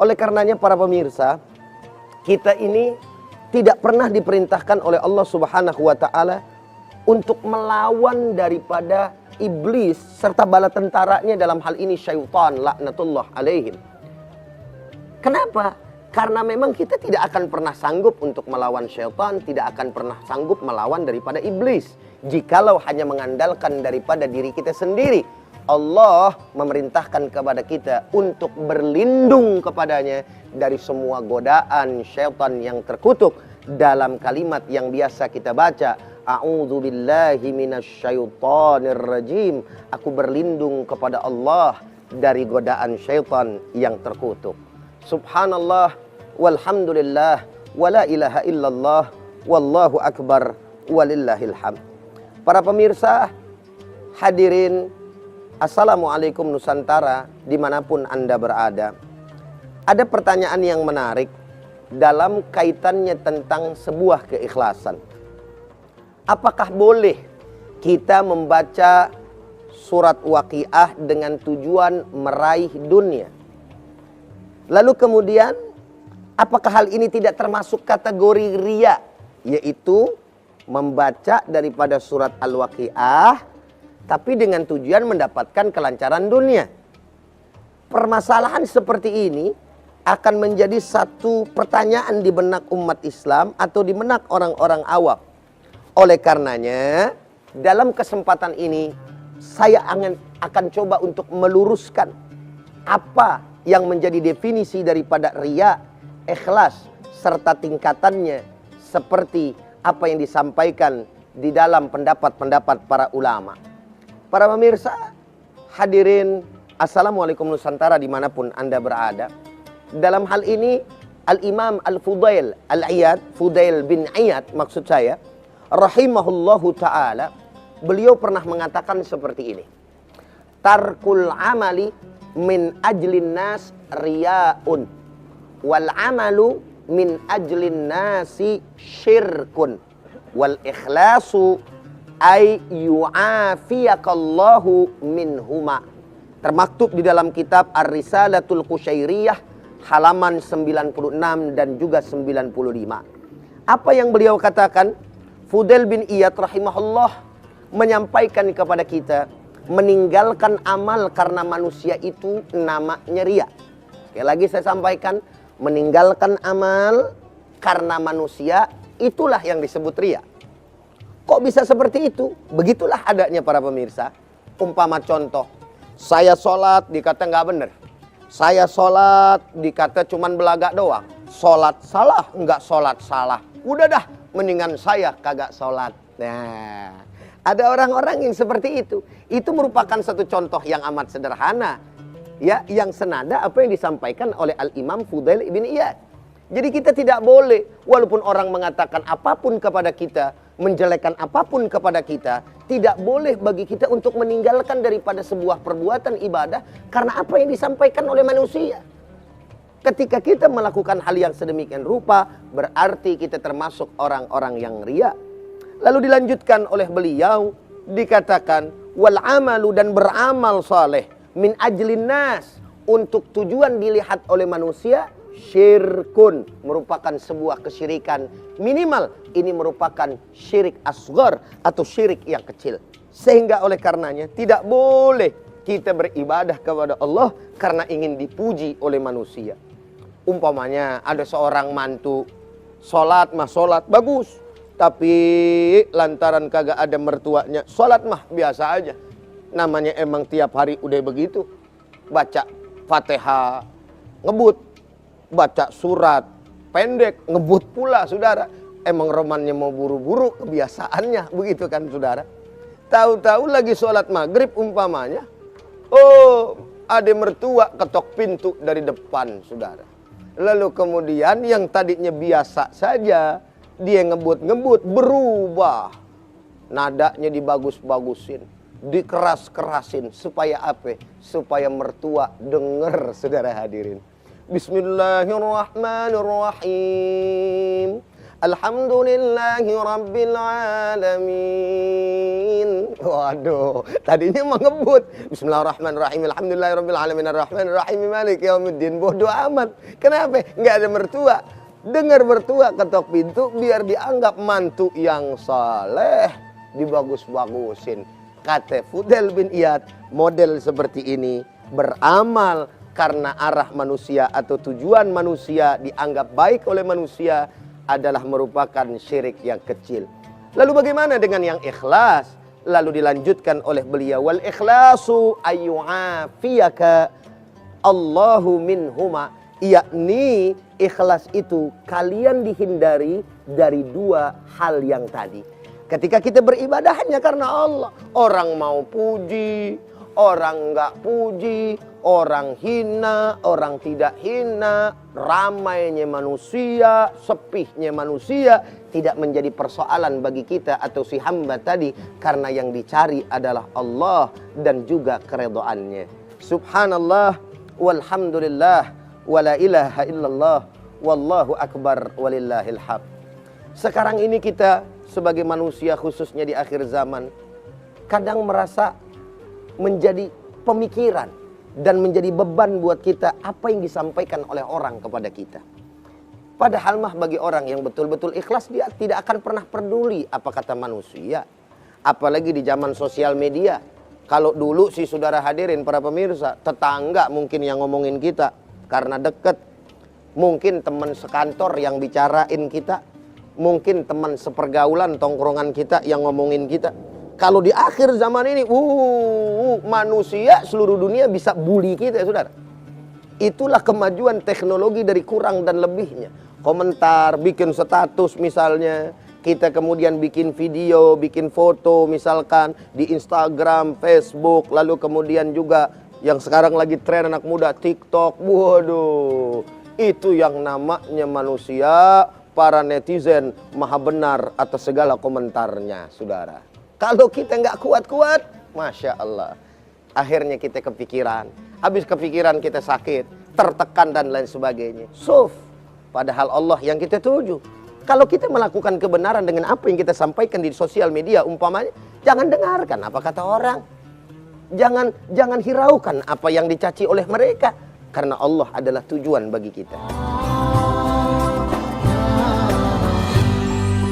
Oleh karenanya para pemirsa, kita ini tidak pernah diperintahkan oleh Allah Subhanahu wa taala untuk melawan daripada iblis serta bala tentaranya, dalam hal ini syaitan laknatullah alaihim. Kenapa? Karena memang kita tidak akan pernah sanggup untuk melawan syaitan, tidak akan pernah sanggup melawan daripada iblis jikalau hanya mengandalkan daripada diri kita sendiri. Allah memerintahkan kepada kita untuk berlindung kepadanya dari semua godaan syaitan yang terkutuk. Dalam kalimat yang biasa kita baca, a'udzubillahi minasyaitonir rajim, aku berlindung kepada Allah dari godaan syaitan yang terkutuk. Subhanallah walhamdulillah wala ilaha illallah wallahu akbar walillahil hamd. Para pemirsa hadirin, Assalamualaikum Nusantara dimanapun Anda berada. Ada pertanyaan yang menarik dalam kaitannya tentang sebuah keikhlasan. Apakah boleh kita membaca surat Waqiah dengan tujuan meraih dunia? Lalu kemudian, apakah hal ini tidak termasuk kategori riya, yaitu membaca daripada surat Al-Waqiah tapi dengan tujuan mendapatkan kelancaran dunia? Permasalahan seperti ini akan menjadi satu pertanyaan di benak umat Islam atau di benak orang-orang awam. Oleh karenanya, dalam kesempatan ini saya akan coba untuk meluruskan apa yang menjadi definisi daripada riya, ikhlas, serta tingkatannya seperti apa yang disampaikan di dalam pendapat-pendapat para ulama. Para pemirsa hadirin, Assalamualaikum Nusantara dimanapun Anda berada. Dalam hal ini Al-Imam Al-Fudail Al-Iyad, Fudail bin Iyad maksud saya, rahimahullahu ta'ala, beliau pernah mengatakan seperti ini. Tarkul amali min ajlin nas riya'un, wal amalu min ajlin nasi syirkun, wal ikhlasu ay yu'afiyakallahu minhuma. Termaktub di dalam kitab Ar-Risalatul Qusyairiyah halaman 96 dan juga 95. Apa yang beliau katakan? Fudail bin Iyad rahimahullah menyampaikan kepada kita, meninggalkan amal karena manusia itu namanya riya. Sekali lagi saya sampaikan, meninggalkan amal karena manusia itulah yang disebut riya. Kok bisa seperti itu? Begitulah adanya para pemirsa. Umpama contoh, saya sholat dikata nggak benar. Saya sholat dikata cuman belagak doang. Sholat salah, nggak sholat salah. Udah dah, mendingan saya kagak sholat. Nah, ada orang-orang yang seperti itu. Itu merupakan satu contoh yang amat sederhana, ya, yang senada apa yang disampaikan oleh Al-Imam Fudail bin Iyad. Jadi kita tidak boleh, walaupun orang mengatakan apapun kepada kita, menjelekkan apapun kepada kita, tidak boleh bagi kita untuk meninggalkan daripada sebuah perbuatan ibadah karena apa yang disampaikan oleh manusia. Ketika kita melakukan hal yang sedemikian rupa, berarti kita termasuk orang-orang yang riya. Lalu dilanjutkan oleh beliau, dikatakan wal amalu, dan beramal saleh min ajlin nas, untuk tujuan dilihat oleh manusia, syirkun, merupakan sebuah kesyirikan. Minimal ini merupakan syirik asghar atau syirik yang kecil. Sehingga oleh karenanya tidak boleh kita beribadah kepada Allah karena ingin dipuji oleh manusia. Umpamanya ada seorang mantu, sholat mah sholat bagus, tapi lantaran kagak ada mertuanya, sholat mah biasa aja. Namanya emang tiap hari udah begitu. Baca Fatihah ngebut, baca surat pendek ngebut pula, saudara. Emang romannya mau buru-buru, kebiasaannya begitu kan, saudara. Tahu-tahu lagi sholat maghrib umpamanya, oh ada mertua ketok pintu dari depan, saudara. Lalu kemudian yang tadinya biasa saja, dia ngebut-ngebut, berubah. Nadanya dibagus-bagusin, dikeras-kerasin. Supaya apa? Supaya mertua dengar, saudara hadirin. Bismillahirrahmanirrahim. Alhamdulillahi Rabbil Alamin. Waduh, tadinya mau ngebut. Bismillahirrahmanirrahim. Alhamdulillahi Rabbil Alamin. Ar-Rahmanir-Rahim. Maliki Yaumiddin. Bodoh amat. Kenapa? Nggak ada mertua. Dengar mertua ketok pintu biar dianggap mantu yang saleh. Dibagus-bagusin. Kata Fudail bin Iyad, model seperti ini beramal karena arah manusia atau tujuan manusia dianggap baik oleh manusia adalah merupakan syirik yang kecil. Lalu bagaimana dengan yang ikhlas? Lalu dilanjutkan oleh beliau, wal ikhlasu ayyu'afiyaka Allahu minhuma, yakni ikhlas itu kalian dihindari dari dua hal yang tadi. Ketika kita beribadah hanya karena Allah, orang mau puji, orang nggak puji, orang hina, orang tidak hina, ramainya manusia, sepihnya manusia, tidak menjadi persoalan bagi kita atau si hamba tadi, karena yang dicari adalah Allah dan juga keredoannya. Subhanallah, walhamdulillah, wala ilaha illallah, wallahu akbar, walillahil hamd. Sekarang ini kita sebagai manusia khususnya di akhir zaman, kadang merasa menjadi pemikiran dan menjadi beban buat kita apa yang disampaikan oleh orang kepada kita. Padahal mah bagi orang yang betul-betul ikhlas, dia tidak akan pernah peduli apa kata manusia. Apalagi di zaman sosial media. Kalau dulu sih saudara hadirin para pemirsa, tetangga mungkin yang ngomongin kita karena deket. Mungkin teman sekantor yang bicarain kita. Mungkin teman sepergaulan tongkrongan kita yang ngomongin kita. Kalau di akhir zaman ini, manusia seluruh dunia bisa bully kita, saudara. Itulah kemajuan teknologi dari kurang dan lebihnya. Komentar, bikin status misalnya. Kita kemudian bikin video, bikin foto misalkan di Instagram, Facebook. Lalu kemudian juga yang sekarang lagi tren anak muda, TikTok. Waduh, itu yang namanya manusia. Para netizen maha benar atas segala komentarnya, saudara. Kalau kita nggak kuat-kuat, Masya Allah, akhirnya kita kepikiran. Habis kepikiran kita sakit, tertekan dan lain sebagainya. Padahal Allah yang kita tuju. Kalau kita melakukan kebenaran dengan apa yang kita sampaikan di sosial media, umpamanya, jangan dengarkan apa kata orang. Jangan hiraukan apa yang dicaci oleh mereka. Karena Allah adalah tujuan bagi kita.